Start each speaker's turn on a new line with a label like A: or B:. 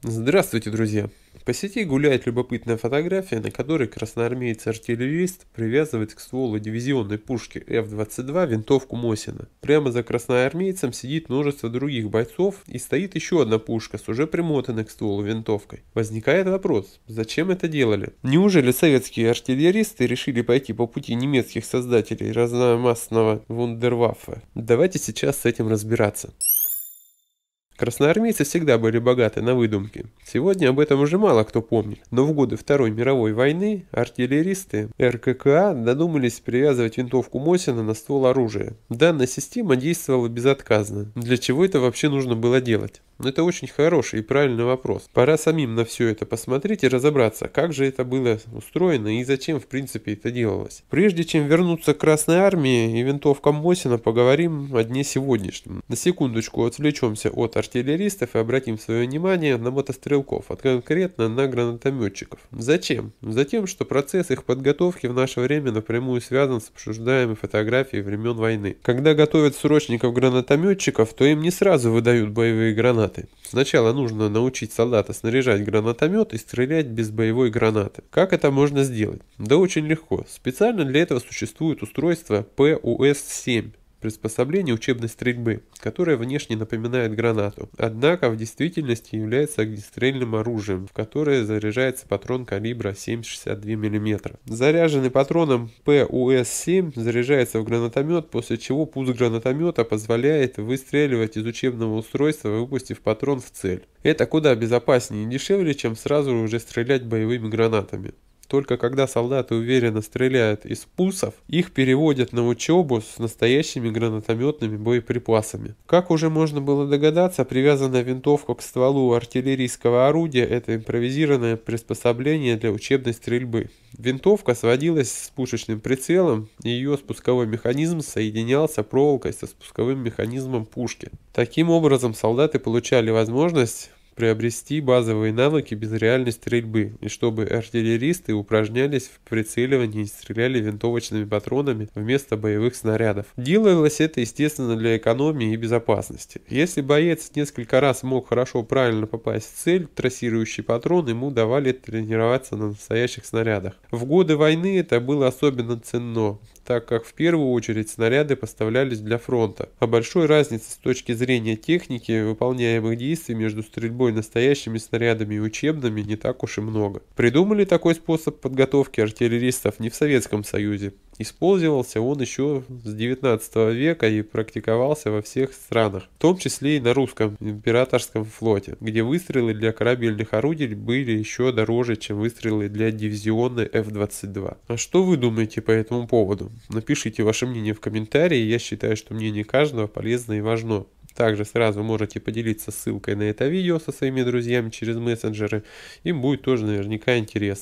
A: Здравствуйте, друзья! По сети гуляет любопытная фотография, на которой красноармеец-артиллерист привязывает к стволу дивизионной пушки F-22 винтовку Мосина. Прямо за красноармейцем сидит множество других бойцов и стоит еще одна пушка с уже примотанной к стволу винтовкой. Возникает вопрос, зачем это делали? Неужели советские артиллеристы решили пойти по пути немецких создателей разномастного вундерваффе? Давайте сейчас с этим разбираться. Красноармейцы всегда были богаты на выдумки. Сегодня об этом уже мало кто помнит, но в годы Второй мировой войны артиллеристы РККА додумались привязывать винтовку Мосина на ствол оружия. Данная система действовала безотказно. Для чего это вообще нужно было делать? Это очень хороший и правильный вопрос. Пора самим на все это посмотреть и разобраться, как же это было устроено и зачем в принципе это делалось. Прежде чем вернуться к Красной Армии и винтовкам Мосина, поговорим о дне сегодняшнем. На секундочку отвлечемся от артиллеристов и обратим свое внимание на мотострелков, а конкретно на гранатометчиков. Зачем? Затем, что процесс их подготовки в наше время напрямую связан с обсуждаемой фотографией времен войны. Когда готовят срочников-гранатометчиков, то им не сразу выдают боевые гранаты. Сначала нужно научить солдата снаряжать гранатомет и стрелять без боевой гранаты. Как это можно сделать? Да очень легко. Специально для этого существует устройство ПУС-7. Приспособление учебной стрельбы, которое внешне напоминает гранату, однако в действительности является огнестрельным оружием, в которое заряжается патрон калибра 7,62 мм. Заряженный патроном ПУС-7 заряжается в гранатомет, после чего пуск гранатомета позволяет выстреливать из учебного устройства, выпустив патрон в цель. Это куда безопаснее и дешевле, чем сразу уже стрелять боевыми гранатами. Только когда солдаты уверенно стреляют из пусов, их переводят на учебу с настоящими гранатометными боеприпасами. Как уже можно было догадаться, привязанная винтовка к стволу артиллерийского орудия – это импровизированное приспособление для учебной стрельбы. Винтовка сводилась с пушечным прицелом, и ее спусковой механизм соединялся проволокой со спусковым механизмом пушки. Таким образом, солдаты получали возможность приобрести базовые навыки без реальной стрельбы, и чтобы артиллеристы упражнялись в прицеливании и стреляли винтовочными патронами вместо боевых снарядов. Делалось это, естественно, для экономии и безопасности. Если боец несколько раз мог хорошо правильно попасть в цель, трассирующий патрон ему давали тренироваться на настоящих снарядах. В годы войны это было особенно ценно, так как в первую очередь снаряды поставлялись для фронта, а большой разницы с точки зрения техники выполняемых действий между стрельбой настоящими снарядами и учебными не так уж и много. Придумали такой способ подготовки артиллеристов не в Советском Союзе. Использовался он еще с 19 века и практиковался во всех странах, в том числе и на русском императорском флоте, где выстрелы для корабельных орудий были еще дороже, чем выстрелы для дивизионной F-22. А что вы думаете по этому поводу? Напишите ваше мнение в комментарии, я считаю, что мнение каждого полезно и важно. Также сразу можете поделиться ссылкой на это видео со своими друзьями через мессенджеры, им будет тоже наверняка интересно.